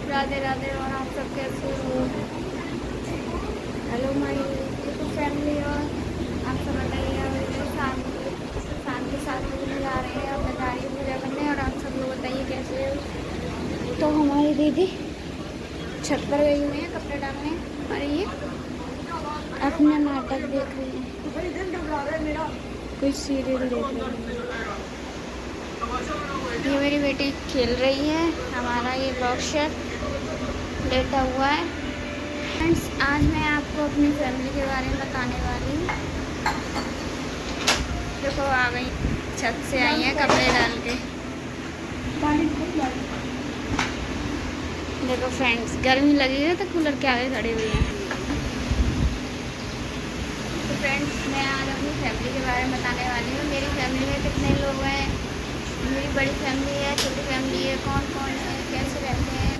राधे राधे। और आप सब कैसे हो? Hello my family. और आप सब बताइए। और तो शाम के 7 बजे जा रहे हैं अपने गाड़ी की पूजा करने। और आप सब लोग बताइए कैसे हो? तो हमारी दीदी छत पर गई हुई है कपड़े डालने और ये अपना नाटक देख रही है, कोई सीरियल देख रही है। ये मेरी बेटी खेल रही है। हमारा ये बॉक्सर लेटा हुआ है। फ्रेंड्स, आज मैं आपको अपनी फैमिली के बारे में बताने वाली हूँ। देखो आ गई, छत से आई है कपड़े डाल के। देखो फ्रेंड्स, गर्मी लगी है तो कूलर के आगे खड़े हुए हैं। तो फ्रेंड्स, मैं आज अपनी फैमिली के बारे में बताने वाली हूँ। मेरी फैमिली में कितने लोग हैं, मेरी बड़ी फैमिली है, छोटी फैमिली है, कौन कौन है, कैसे रहते हैं,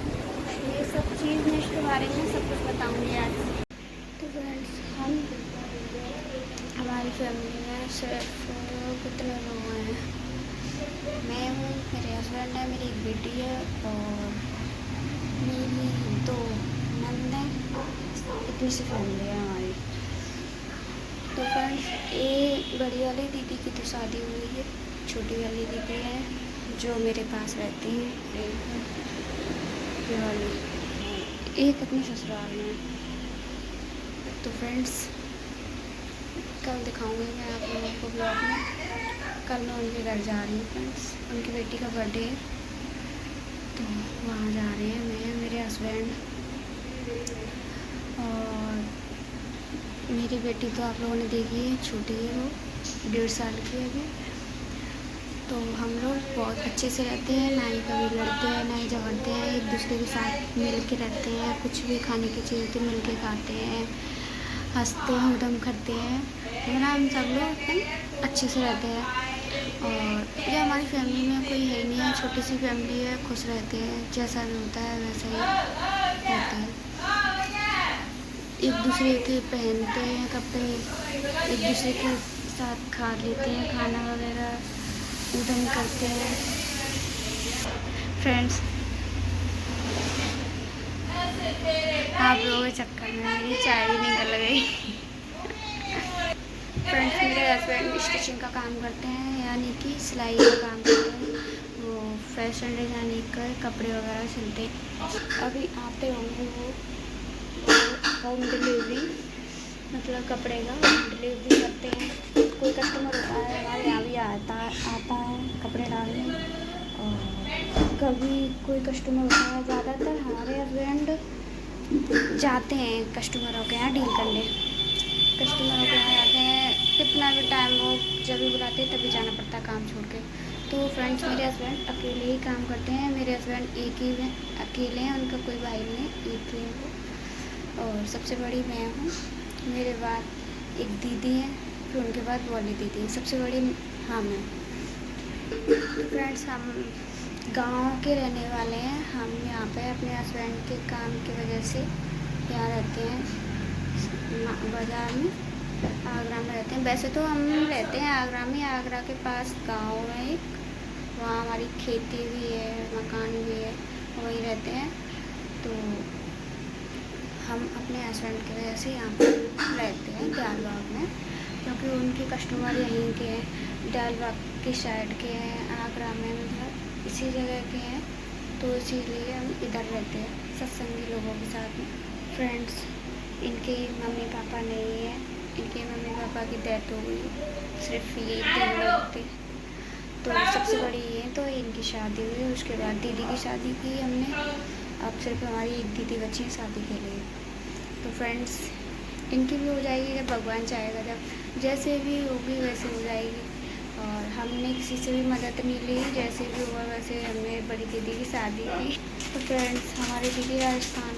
ये सब चीज़ मैं इसके बारे में सब कुछ बताऊँगी आज। तो फ्रेंड्स, हमारी फैमिली में सिर्फ कितने लोग हैं? मैं हूँ, मेरे हस्बैंड है, मेरी एक बेटी है और मेरी 2 नंद हैं। इतनी सी फैमिली है हमारी। तो फ्रेंड्स, ये बड़ी वाली दीदी की तो शादी हुई है, छोटी वाली दीदी है जो मेरे पास रहती है, ये वाली, एक अपने ससुराल में। तो फ्रेंड्स, कल दिखाऊंगी मैं आप लोगों को ब्लॉग में। कल मैं उनके घर जा रही हूँ फ्रेंड्स, उनकी बेटी का बर्थडे है तो वहाँ जा रहे हैं मैं, मेरे हस्बैंड और मेरी बेटी। तो आप लोगों ने देखी है, छोटी है, वो 1.5 साल की है अभी। तो हम लोग बहुत अच्छे से रहते हैं, ना ही कभी लड़ते हैं ना ही झगड़ते हैं, एक दूसरे के साथ मिल के रहते हैं। कुछ भी खाने की चीज़ होती है मिल के खाते हैं, हंसते हैं, उधम करते हैं, है ना। हम सब लोग एकदम अच्छे से रहते हैं। और ये हमारी फैमिली में कोई है नहीं है, छोटी सी फैमिली है, खुश रहते हैं, जैसा भी होता है वैसा ही रहते हैं। एक दूसरे के पहनते हैं कपड़े, एक दूसरे के साथ खा लेते हैं खाना वगैरह, उधम करते हैं। फ्रेंड्स, आप लोगों के चक्कर में मेरी चाय भी निकल गई। फ्रेंड्स, मेरे हस्बैंड स्टिचिंग का काम करते हैं, यानी कि सिलाई का काम करते हैं। वो फैशन डिजाइनिंग का कपड़े वगैरह सिलते हैं। अभी आते होंगे वो होम डिलीवरी, मतलब कपड़े का होम डिलीवरी करते हैं। कोई कस्टमर होता है हमारे यहाँ भी आता है कपड़े डालने। और कभी कोई कस्टमर होता है, ज़्यादातर हमारे हस्बैंड जाते हैं कस्टमरों के यहाँ डील करने। कस्टमरों के यहाँ जाते हैं, कितना भी टाइम वो जब भी बुलाते हैं तभी जाना पड़ता है काम छोड़ के। तो फ्रेंड्स, मेरे हस्बैंड अकेले ही काम करते हैं। मेरे हस्बैंड एक ही हैं, अकेले हैं, उनका कोई भाई नहीं, एक ही है वो। और सबसे बड़ी मैं हूँ, मेरे बाद एक दीदी है, फिर उनके बाद वाली दीदी है, सबसे बड़ी हम हैं। फ्रेंड्स, हम गांव के रहने वाले हैं। हम यहाँ पे अपने हस्बैंड के काम की वजह से यहाँ रहते हैं, बाज़ार में, आगरा में रहते हैं। वैसे तो हम रहते हैं आगरा में, आगरा के पास गांव में एक, वहाँ हमारी खेती भी है, मकान भी है, वहीं रहते हैं। तो हम अपने हस्बैंड की वजह से यहाँ पर रहते हैं दियालबाग में, क्योंकि उनके कस्टमर यहीं के हैं, दियालबाग की साइड के हैं, आगरा में, मतलब इसी जगह के हैं। तो इसीलिए हम इधर रहते हैं सत्संगी लोगों के साथ में। फ्रेंड्स, इनके मम्मी पापा नहीं है, इनके मम्मी पापा की डेथ हो गई, सिर्फ ये 3 लोग थे। तो सबसे बड़ी ये, तो इनकी शादी हुई, उसके बाद दीदी की शादी की हमने। अब सिर्फ हमारी एक दीदी बची है शादी के लिए। तो फ्रेंड्स, इनकी भी हो जाएगी जब भगवान चाहेगा, जब जैसे भी होगी वैसे हो जाएगी। और हमने किसी से भी मदद नहीं ली, जैसे भी हुआ वैसे हमने बड़ी दीदी की शादी की। तो फ्रेंड्स, हमारी दीदी राजस्थान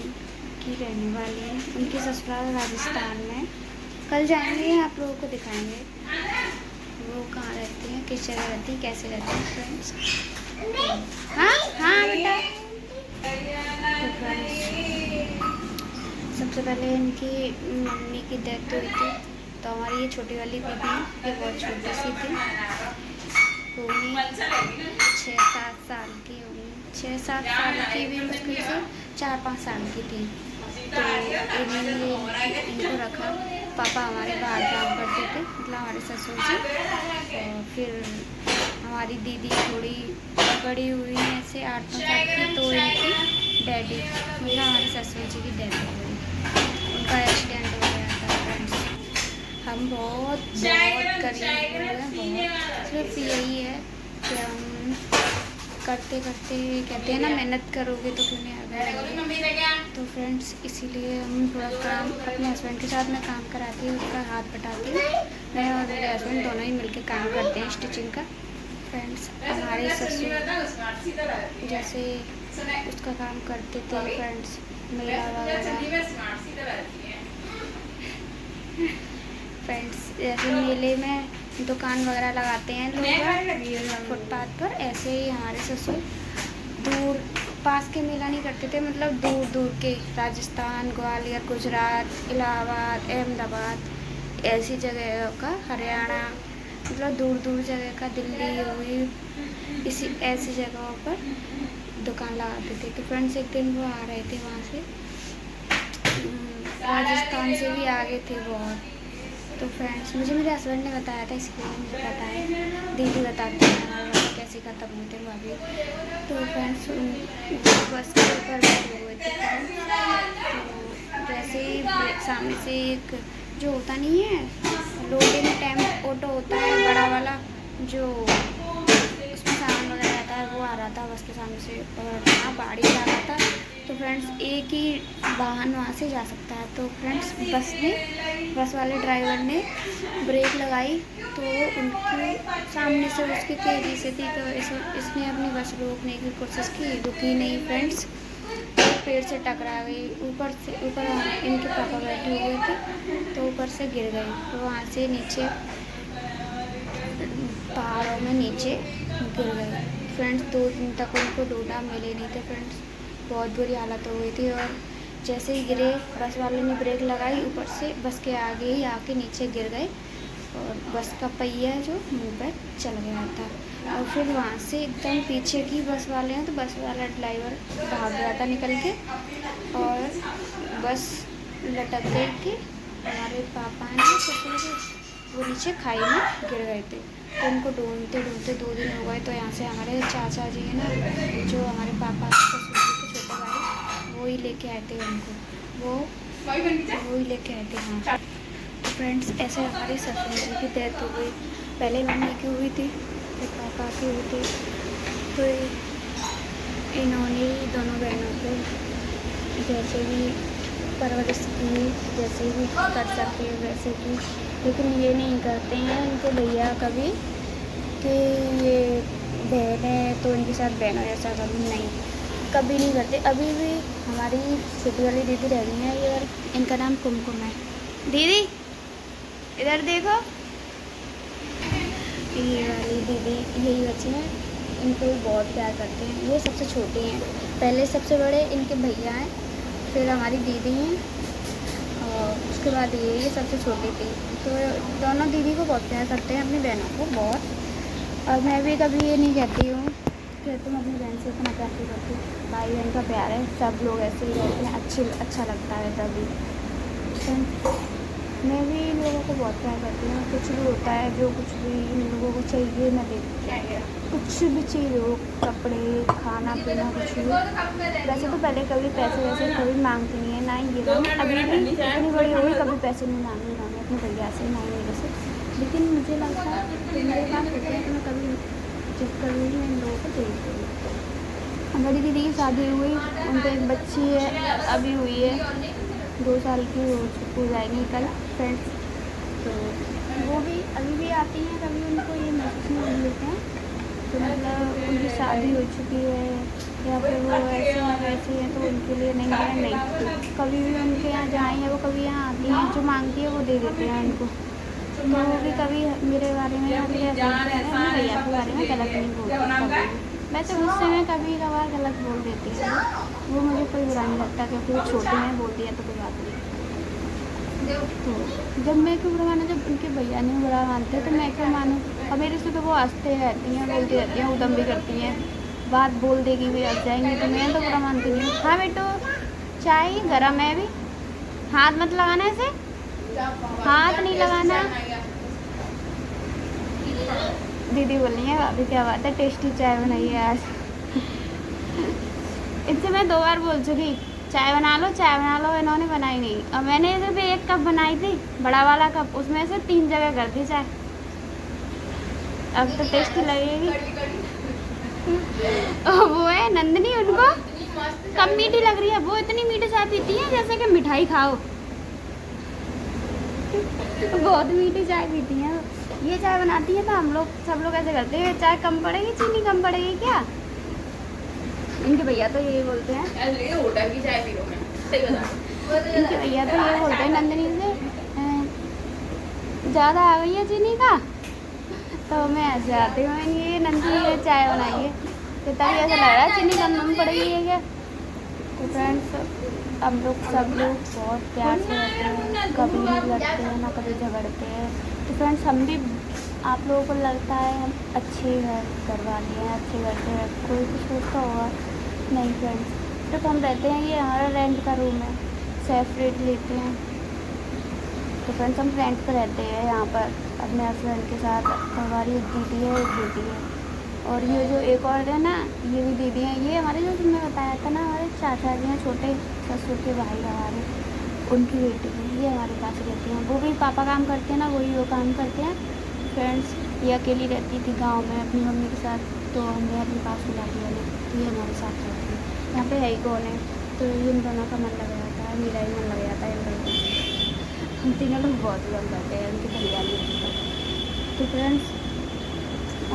की रहने वाली है, उनकी ससुराल राजस्थान में। कल जाएंगे, आप लोगों को दिखाएंगे वो कहाँ रहती हैं, किस जगह रहती है, कैसे रहती है फ्रेंड्स। हाँ हाँ बेटा। तो फ्रेंड्स, सबसे पहले इनकी मम्मी की डेथ हुई थी। तो हमारी ये छोटी वाली दीदी, ये बहुत छोटी सी थी, होंगी 6-7 साल की होंगी, 6-7 साल की भी मुश्किल से, 4-5 साल की थी। तो इनको रखा। पापा हमारे बाहर काम करते थे, मतलब हमारे ससुर जी। और फिर हमारी दीदी थोड़ी बड़ी हुई है, ऐसे 8-9 साल की, तो इनकी डैडी मतलब हमारे ससुर जी की डेथ हो गई। उनका एक्सीडेंट हो गया था फ्रेंड्स। हम बहुत करीब हुए हैं, बहुत। सिर्फ यही है कि हम करते करते कहते हैं ना, मेहनत करोगे तो क्यों नहीं आगे। तो फ्रेंड्स इसीलिए हम थोड़ा काम अपने हस्बैंड के साथ मैं काम कराती हूँ, उसका हाथ बटाती हूँ। मैं और मेरे हस्बैंड दोनों ही मिलके काम करते हैं स्टिचिंग का। फ्रेंड्स हमारे ससुर जैसे उसका काम करते थे फ्रेंड्स, मेला वगैरह। फ्रेंड्स जैसे मेले में दुकान वगैरह लगाते हैं लोग फुटपाथ पर, ऐसे ही हमारे ससुर दूर पास के मेला नहीं करते थे, मतलब दूर दूर के राजस्थान, ग्वालियर, गुजरात, इलाहाबाद, अहमदाबाद, ऐसी जगह का, हरियाणा, मतलब दूर दूर जगह का, दिल्ली हुई, इसी ऐसी जगहों पर दुकान लगाते थे। तो फ्रेंड्स एक दिन वो आ रहे थे वहाँ से, राजस्थान से भी आगे थे बहुत। तो फ्रेंड्स मुझे मेरे हस्बैंड ने बताया था, इसलिए मुझे पता है। दीदी बताती है हमारे कैसे ख़त्म होते हैं भाभी। तो फ्रेंड्स बस के ऊपर बैठे हुए थे। तो जैसे ही सामने से एक जो होता नहीं है लोडिंग टेम्प ऑटो होता है बड़ा वाला, जो उसमें सामान वगैरह रहता है, वो आ रहा था बस के सामने से, और वहाँ बाड़ी जा रहा था। तो फ्रेंड्स एक ही वाहन वहाँ से जा सकता है। तो फ्रेंड्स बस वाले ड्राइवर ने ब्रेक लगाई, तो उनकी सामने से उसकी तेज़ी से थी, तो इसने अपनी बस रोकने की कोशिश की, रुकी नहीं फ्रेंड्स, पेड़ से टकरा गई। ऊपर इनके पापा बैठे हुए थे, तो ऊपर से गिर गई। तो वहाँ से नीचे पहाड़ों में नीचे गिर गई फ्रेंड्स। 2 दिन तक उनको ढूंढा, मिले नहीं थे फ्रेंड्स, बहुत बुरी हालत हो गई थी। और जैसे ही गिरे, बस वाले ने ब्रेक लगाई, ऊपर से बस के आगे ही आके नीचे गिर गए, और बस का पहिया जो मुंह पर चल गया था। और फिर वहाँ से एकदम पीछे की बस वाले हैं, तो बस वाला ड्राइवर भाग गया था निकल के, और बस लटक गई थी। हमारे पापा ने ससुर जी वो नीचे खाई में गिर गए थे। तो उनको ढूंढते ढूंढते 2 दिन हो गए। तो यहाँ से हमारे चाचा जी हैं ना, जो हमारे पापा ससुर जी के छोटे भाई, वो ही लेके आए थे उनको, वो ही लेके आए थे। हाँ फ्रेंड्स ऐसे हमारे ससुर जी की डेथ हो गई। पहले मम्मी की हुई थी, फिर पापा की हुई थी। तो इन्होंने दोनों बहनों को जैसे भी परवरिश की, जैसे भी कर सके वैसे की, लेकिन ये नहीं करते हैं इनके भैया कभी कि ये बहन है तो इनके साथ बहनों जैसा कभी नहीं, कभी नहीं करते। अभी भी हमारी छोटी वाली दीदी रह गई है ये, और इनका नाम कुमकुम है। दीदी इधर देखो, ये वाली दीदी यही बच्चे हैं, इनको भी बहुत प्यार करते हैं। ये सबसे छोटे हैं, पहले सबसे बड़े इनके भैया हैं, फिर हमारी दीदी हैं, और उसके बाद ये सबसे छोटी थी। तो दोनों दीदी को बहुत प्यार करते हैं, अपनी बहनों को बहुत। और मैं भी कभी ये नहीं कहती हूँ कि तुम अपनी बहन से इतना प्यार क्यों करती हो। भाई बहन का प्यार है, सब लोग ऐसे ही रहते हैं, अच्छा लगता है तभी। तो मैं भी इन लोगों को बहुत प्यार करती हूँ। कुछ भी होता है, जो कुछ भी इन लोगों को चाहिए मैं देती हूँ, कुछ भी चीज़ हो, कपड़े, खाना पीना, कुछ भी। वैसे तो पहले कभी पैसे वैसे कभी मांगती नहीं है, ना ही ये अभी भी इतनी बड़ी हो गई कभी पैसे नहीं मांगी, ना मैं अपने भैया से, ना ही मेरे से। लेकिन मुझे लगता है कि मेरे पास होते हैं तो मैं कभी मैं इन लोगों को देखती हूँ। बड़ी दीदी की शादी हुई, उनको एक बच्ची है, अभी हुई है 2 साल की, हो जाएगी कल फ्रेंड्स। तो वो भी अभी भी आती हैं, कभी उनको ये महसूस नहीं लेते हैं तो मतलब उनकी शादी हो चुकी है, या फिर वो ऐसी हैं तो उनके लिए नहीं। कभी भी उनके यहाँ जाएँ या वो कभी यहाँ आती हैं, जो मांगती है वो दे देते हैं उनको। तो वो भी कभी मेरे बारे में या मेरे भैया के बारे में गलत नहीं बोलती। वैसे गुस्से में कभी कभार गलत बोल देती है, वो मुझे कोई बुरा नहीं लगता, क्योंकि वो छोटे हैं, बोल दिया तो कोई बात नहीं। तो जब मैं क्यों बुरा माना, जब उनके भैया नहीं बुरा मानते तो मैं क्यों मानूँ। और मेरे से तो वो हंसते रहती हैं, बोलती रहती हैं, उदम भी करती हैं, बात बोल देगी भी हंस जाएंगी, तो मैं तो बुरा मानती नहीं। हाँ बेटो। चाय गरम है अभी। हाथ मत लगाना ऐसे, हाथ नहीं लगाना। दीदी बोल रही है अभी क्या बात है, टेस्टी चाय बनाई है आज। इनसे मैं 2 बार बोल चुकी चाय बना लो चाय बना लो, इन्होंने बनाई नहीं। और मैंने सिर्फ 1 कप बनाई थी, बड़ा वाला कप, उसमें से 3 जगह कर दी चाय। अब तो टेस्टी लगेगी। वो है नंदनी, उनको कम मीठी लग रही है, वो इतनी मीठी चाय पीती है जैसे कि मिठाई खाओ। बहुत मीठी चाय पीती हैं। ये चाय बनाती है तो हम लोग सब लोग ऐसे करते हैं, चाय कम पड़ेगी चीनी कम पड़ेगी क्या। इनके भैया तो यही बोलते हैं, होटल की चाय पी लो। मैं सही बता, इनके भैया तो ये बोलते हैं नंदनी से ज़्यादा आ गई है चीनी का, तो मैं ऐसे आती हूँ ये नंदनी ये चाय बनाई है तो तभी ऐसा लग रहा है चीनी कम पड़ेगी है क्या। तो फ्रेंड्स अब लोग सब लोग बहुत प्यार से रहते हैं, कभी नहीं लड़ते हैं ना कभी झगड़ते हैं। तो फ्रेंड्स हम भी, आप लोगों को लगता है हम अच्छे घर वाले हैं, अच्छे घर से कोई कुछ सोचता होगा, नहीं फ्रेंड्स। तो हम रहते हैं, ये हमारा रेंट का रूम है, सेपरेट लेते हैं। तो फ्रेंड्स हम रेंट पर रहते हैं यहाँ पर अपने हस्बैंड के साथ। हमारी एक दीदी है, एक बेटी है, और ये जो एक और है ना, ये भी दीदी है। ये हमारे जो तुमने बताया था ना, हमारे चाचा जी हैं, छोटे ससुर के भाई हमारे, उनकी बेटी है, ये हमारे पास रहती हैं। वो भी पापा काम करते हैं ना, वही वो काम करते हैं। फ्रेंड्स ये अकेली रहती थी गांव में अपनी मम्मी के साथ, तो हमने अपने पास बुला लिया ने, तो ये हमारे साथ रहती है। यहाँ पे है ही कौन है, तो इन दोनों का मन लग जाता है, मेरा ही मन लग जाता है इन दोनों का। हम तीनों लोग बहुत ही लग जाते हैं उनकी हरियाली। तो फ्रेंड्स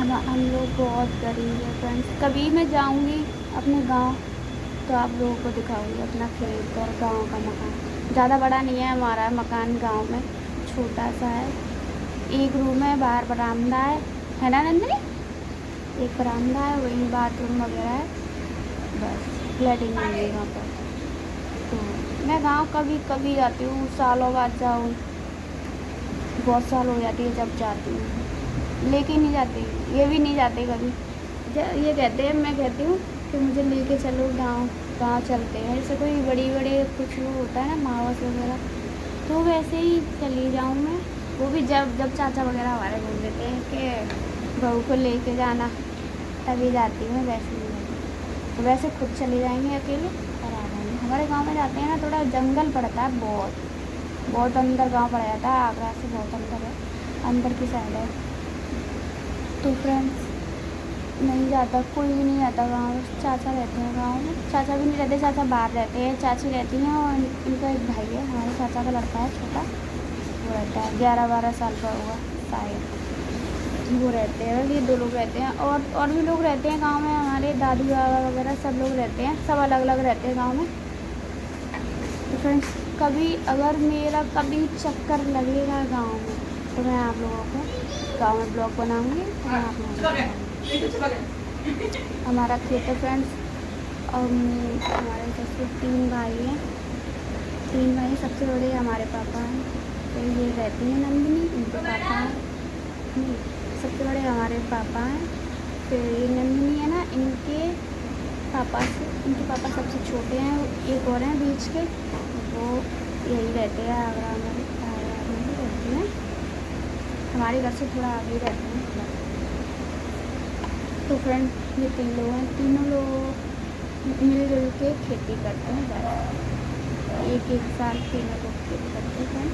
अब हम लोग बहुत गरीब है फ्रेंड्स। कभी मैं जाऊंगी अपने गांव तो आप लोगों को दिखाऊंगी अपना खेत और गांव का मकान। ज़्यादा बड़ा नहीं है हमारा मकान, गांव में छोटा सा है। एक रूम है, बाहर बरामदा है ना नंदनी, एक बरामदा है, वही बाथरूम वगैरह है, बस लैट्रिन नहीं है वहाँ पर। तो मैं गांव कभी कभी जाती हूँ, सालों बाद जाऊँ, बहुत साल हो जाती है जब जाती हूँ, लेके नहीं जाती, ये भी नहीं जाते कभी। ये कहते हैं, मैं कहती हूँ कि मुझे लेके चलो गांव चलते हैं। जैसे कोई बड़े कुछ वो होता है ना, मावस वगैरह, तो वैसे ही चली जाऊँ मैं। वो भी जब चाचा वगैरह हमारे बोल देते हैं कि बहू को लेके जाना, तभी जाती हूँ, वैसे नहीं जाती। तो वैसे खुद चले जाएंगे अकेले और आ जाएंगे। हमारे गाँव में जाते हैं ना, थोड़ा जंगल पड़ता है, बहुत अंदर गाँव पड़ जाता है, आगरा से बहुत अंदर है, अंदर की साइड है। तो फ्रेंड्स नहीं जाता, कोई भी नहीं जाता गाँव। चाचा रहते हैं गाँव में, चाचा भी नहीं रहते, चाचा बाहर रहते हैं, चाची रहती हैं, और इनका एक भाई है, हमारे चाचा का लड़का है छोटा, वो रहता है 11-12 साल का हुआ शायद, वो रहते हैं। ये 2 लोग रहते हैं, और भी लोग रहते हैं गांव में, हमारे दादी बाबा वगैरह सब लोग रहते हैं, सब अलग अलग रहते हैं गांव में। तो फ्रेंड्स कभी अगर मेरा कभी चक्कर लगेगा गांव में, तो मैं आप लोगों को गांव में ब्लॉग बनाऊंगी, तो मैं आप लोगों को हमारा खेत है फ्रेंड्स। हमारे ससुर 3 भाई हैं, 3 भाई, सबसे बड़े हमारे पापा हैं। तो ये रहती हैं नंदिनी, इनके पापा हैं, सबसे बड़े हमारे पापा हैं। फिर ये नंदिनी है ना, इनके पापा सबसे छोटे हैं, एक और हैं बीच के, वो यही रहते हैं, आगरा में ही रहते हैं, हमारे घर से थोड़ा आगे रहते हैं। तो फ्रेंड ये 3 लोग हैं, तीनों लोग मिलजुल के खेती करते हैं, बस एक साल तीनों लोग खेती करते हैं।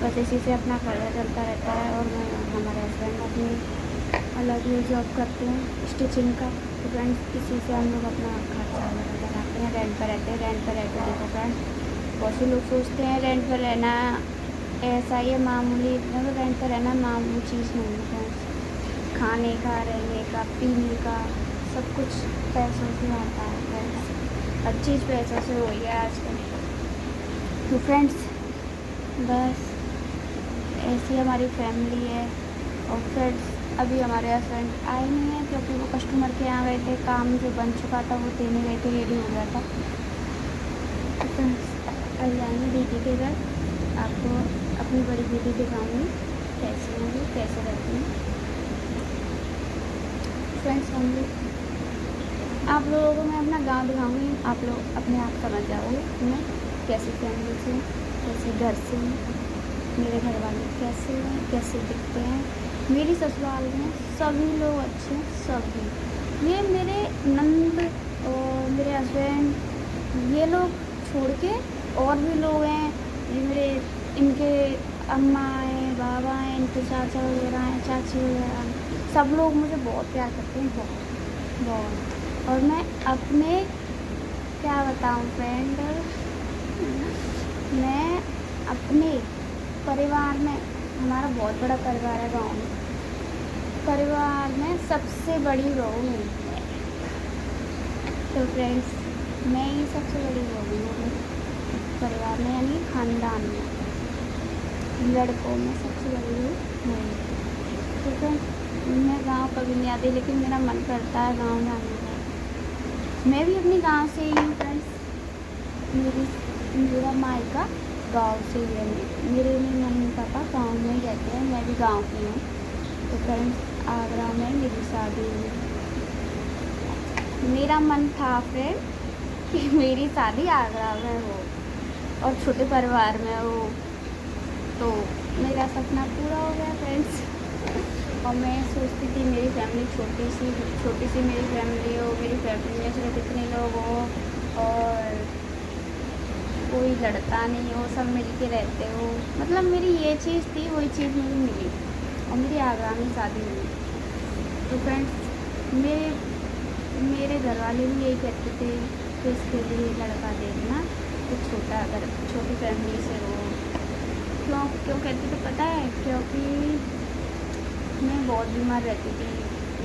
बस इसी से अपना खर्चा चलता रहता है। और हमारे हस्बैंड अपनी अलग ही जॉब करते हैं स्टिचिंग का। तो फ्रेंड्स इसी से हम लोग अपना खर्चा लगाते हैं, रेंट पर रहते हैं। देखो फ्रेंड्स बहुत से लोग सोचते हैं रेंट पर रहना ऐसा ही है मामूली, इतना तो रेंट पर रहना मामूली चीज़ नहीं है फ्रेंड्स। खाने का, रहने का, पीने का सब कुछ पैसों से आता है फ्रेंड्स, हर चीज़ पैसों से हो गया आजकल। तो फ्रेंड्स बस ऐसी हमारी फैमिली है। और फ्रेंड्स अभी हमारे हस्बैंड आए नहीं हैं, क्योंकि वो कस्टमर के यहाँ गए थे, काम जो बन चुका था वो देने गए थे, रेडी हो गया था। तो फ्रेंड्स अभी आएंगे दीदी के घर, आपको अपनी बड़ी दीदी दिखाऊंगी कैसे होंगी, कैसे रहती हैं। फ्रेंड्स हम लोग आप लोगों को मैं अपना गांव दिखाऊंगी, आप लोग अपने आप समझ जाओगे मैं कैसी फैमिली से, कैसे घर से, मेरे घर वाले कैसे हैं, कैसे दिखते हैं। मेरी ससुराल में सभी लोग अच्छे हैं, सभी। ये मेरे नंद और मेरे हस्बैंड, ये लोग छोड़ के और भी लोग हैं, ये मेरे इनके अम्मा हैं, बाबा हैं, इनके चाचा वगैरह हैं, चाची वगैरह हैं, सब लोग मुझे बहुत प्यार करते हैं, बहुत बहुत। और मैं अपने क्या बताऊँ फ्रेंड, मैं अपने परिवार में, हमारा बहुत बड़ा परिवार है गाँव में, परिवार में सबसे बड़ी बहू हूँ। तो फ्रेंड्स, मैं ही सबसे बड़ी बहू हूँ परिवार में, यानी ख़ानदान में, लड़कों में सबसे बड़ी हूँ मैं। तो फ्रेंड्स, मैं गांव कभी नहीं आती, लेकिन मेरा मन करता है गांव जाने का। मैं भी अपनी गांव से ही हूँ फ्रेंड्स, मेरा मायका गांव से ही है। मेरे मम्मी पापा गांव में ही रहते हैं, मैं भी गांव की हूँ। तो फ्रेंड्स, आगरा में मेरी शादी हुई। मेरा मन था फ्रेंड कि मेरी शादी आगरा में हो और छोटे परिवार में हो, तो मेरा सपना पूरा हो गया फ्रेंड्स। और मैं सोचती थी मेरी फैमिली छोटी सी मेरी फैमिली हो, मेरी फैमिली में सिर्फ इतने लोग हो और कोई लड़ता नहीं हो, सब मिल के रहते हो। मतलब मेरी ये चीज़ थी, वही चीज़ मुझे मिली और मेरी आगरा में शादी हुई। तो फ्रेंड्स, मेरे घर वाले भी यही कहते थे कि इसके लिए लड़का देखना तो छोटी फैमिली से हो। क्यों कहते थे पता है? क्योंकि मैं बहुत बीमार रहती थी,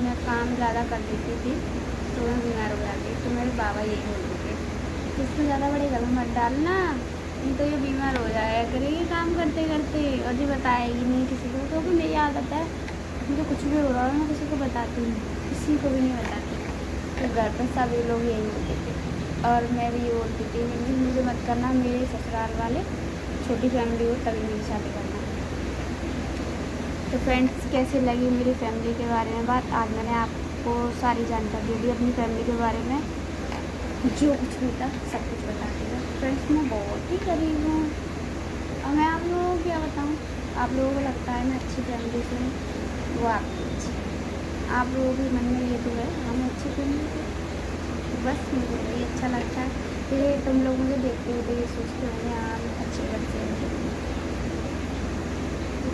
मैं काम ज़्यादा कर देती थी तो मैं बीमार हो जाती। तो मेरे बाबा यही बोलते थे कि इसको ज़्यादा बड़े घर में मत डालना, नहीं तो ये बीमार हो जाया करेगी काम करते करते और ये बताएगी नहीं किसी को। तो मेरी आदत है, मुझे कुछ भी हो रहा है मैं किसी को बताती हूँ, किसी को भी नहीं बताती। तो घर पर सभी लोग यही बोलते थे और मैं भी ये बोलती थी मुझे मत करना, मेरे ससुराल वाले छोटी फैमिली हो तभी मेरी शादी करना। तो फ्रेंड्स, कैसी लगी मेरी फैमिली के बारे में बात? आज मैंने आपको सारी जानकारी दी अपनी फैमिली के बारे में, जो कुछ भी था सब कुछ बता दिया। फ्रेंड्स, मैं बहुत ही गरीब हूँ और मैं आप लोगों को क्या बताऊँ। आप लोगों को लगता है मैं अच्छी फैमिली से हूँ, वो आपकी अच्छी, आप लोगों के मन में ये तो है हम अच्छी फैमिली से। तो बस मुझे यही अच्छा लगता है, ये तुम लोग मुझे देखते हुए ये सोचते होंगे आप अच्छे लगते हैं।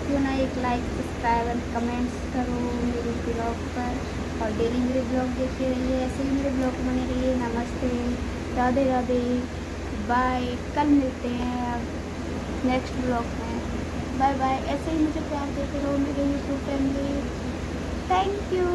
क्यों ना एक लाइक, सब्सक्राइब और कमेंट्स करो मेरे ब्लॉग पर और डेली मेरे ब्लॉग देखते रहिए, ऐसे ही मेरे ब्लॉग बने रहिए। नमस्ते, राधे राधे, बाय। कल मिलते हैं अब नेक्स्ट ब्लॉग में। Bye bye. ऐसे ही मुझे प्यार देते रहो मेरे यूट्यूब फैमिली। Thank you.